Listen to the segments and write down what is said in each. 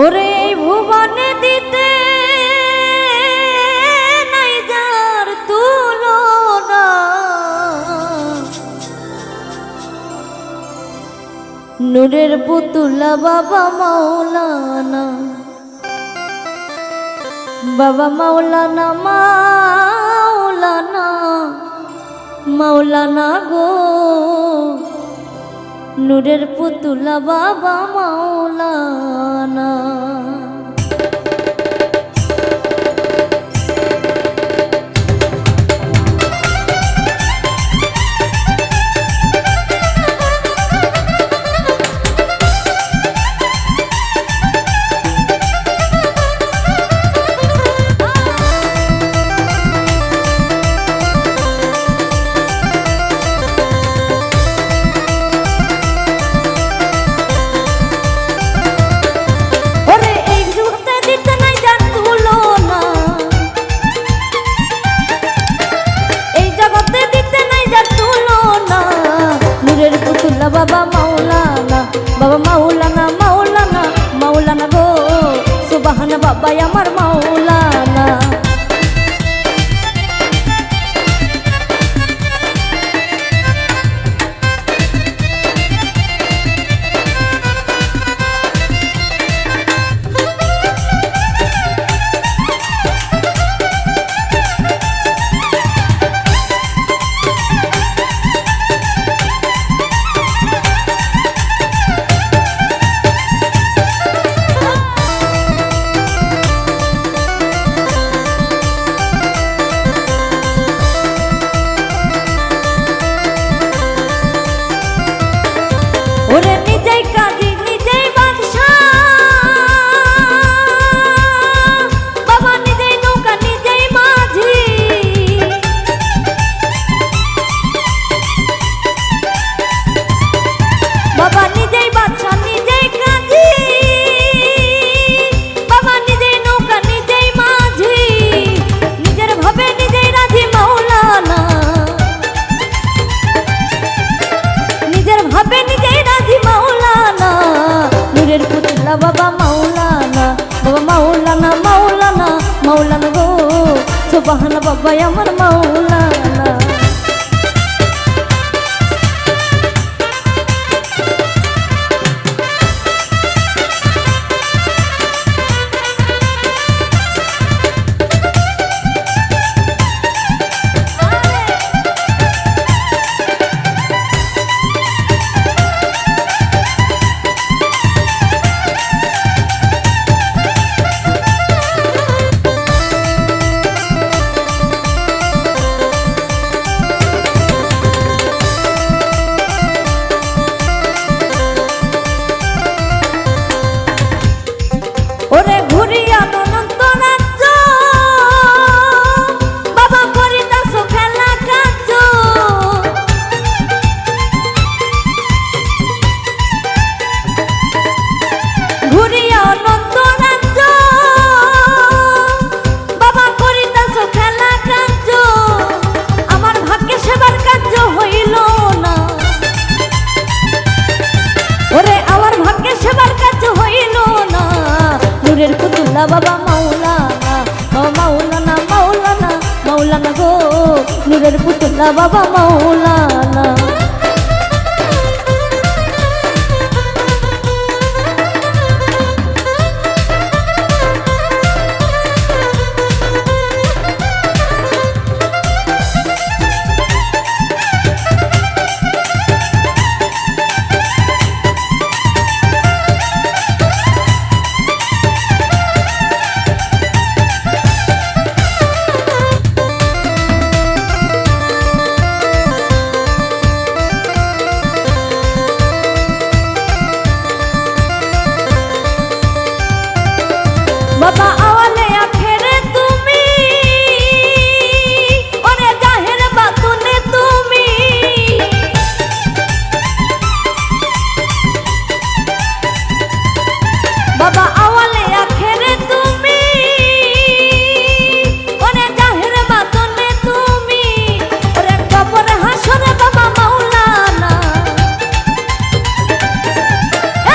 ওরে এই ভুবনে দিতে নাই যার তুলনা, নূরের পুতুলা বাবা মাওলানা, বাবা মাওলানা মাওলানা মাওলানা গো, নূরের পুতুলা বাবা মাওলানা। বাবা মাওলানা, বাবা মাওলানা মাওলানা মাওলানা গো, সুবহান বাবা আমার মাওলানা। ওরে নিজেই কাজী নিজেই বাদশা, বাবা নিজেই নৌকা নিজেই মাঝি, বাবা নিজেই বাদশা নিজেই কাজী, বাবা নিজেই নৌকা নিজেই মাঝি, নিজের ভাবে নিজেই রাজি মাওলানা, নিজের ভাবে নিজেই রাজি মাওলানা, নূরের পুতুলা বাবা মাওলানা, বাবা মাওলানা মাওলানা মাওলানা গো, সুবহান বাবা আমার মাওলানা। ওরে ঘুরিয়া অনন্ত রাজ্য, বাবা করিতাছ খেলা কাজ, ঘুরিয়া অনন্ত রাজ্য, বাবা করিতাছ খেলা কাজ, আমার ভাগ্যে সেবার কার্য হইল না, ওরে আমার ভাগ্যে সেবার কার্য হইল না, নূরের পুতুলা বাবা মাওলানা, বাবা মাওলানা মাওলানা মাওলানা গো, নূরের পুতুলা বাবা মাওলানা। বাবা আওয়ালে আখেরে তুমি, ওরে জাহের বাতুনে তুমি, বাবা আওয়ালে আখেরে তুমি, ওরে জাহের বাতুনে তুমি, ওরে কবরে হাসরে বাবা মাওলানা,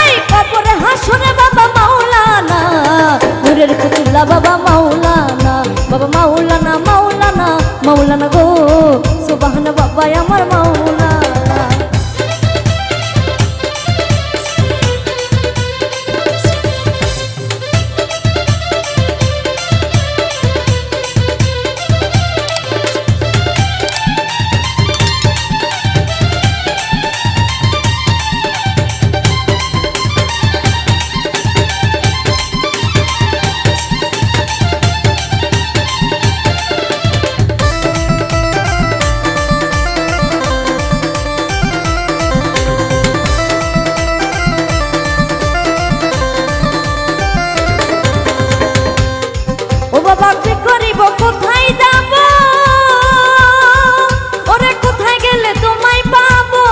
এই কবরে হাসরে বাবা মাওলানা, মাওলানা গো সুবহান বাবা আমার মাওলানা। বাবা কি করিব কোথায় যাব ওরে কোথায় গেলে তোমায় পাবো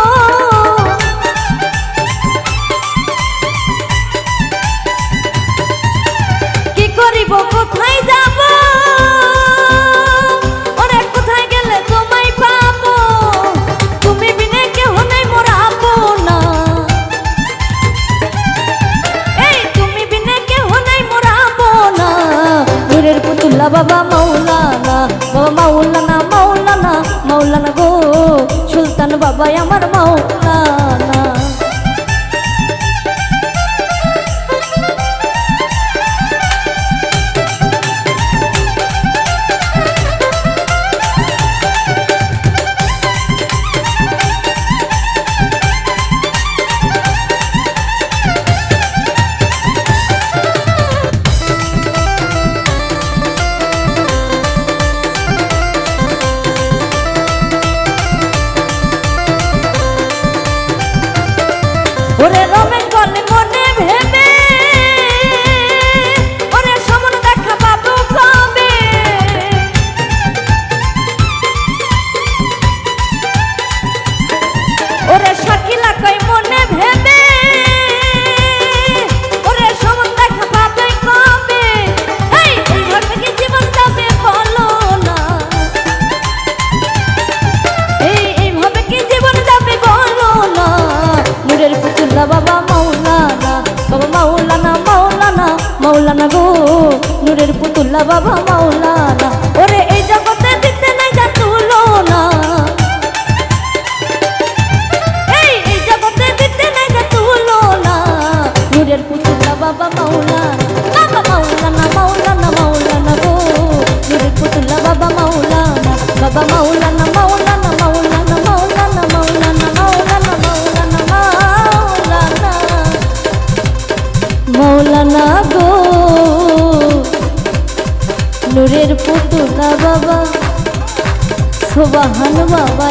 কি করিব কোথায় যাব ওরে কোথায় গেলে তোমায় পাবো তুমি বিনে কেহ নাই মোর আপনা এই তুমি বিনে কেহ নাই মোর আপনা নূরের পুতুল্লা বাবা মাওলানা বাবা মাওলানা মাওলানা মাওলানা গো সুলতান বাবা আমার মাওলানা। ওরে রমেশ বলে মনে ভেবে ওরে সমন দেখা পাবো কবে ওরে শাকিলা কই মনে ভেবে ওরে সমন দেখা পাবে কবে এইভাবে কি জীবন যাবে বলো না এইভাবে কি জীবন যাবে বলো না নূরের পুতুল্লা বাবা মাওলানা বাবা মাওলানা মাওলানা মাওলানা গো নূরের পুতুল্লা বাবা মাওলানা ওরে এই জগতে দিতে নাই যা তুলনা এই জগতে দিতে নাই যা তুলনা নূরের পুতুল্লা বাবা মাওলানা মাওলানা মাওলানা গো নূরের পুতুল্লা বাবা মাওলানা বাবা মাওলানা মাওলানা মাওলানা মাওলানা মাওলানা মাওলানা মাওলানা মাওলানা গো নূরের পুতুল্লা বাবা সুবহান বাবা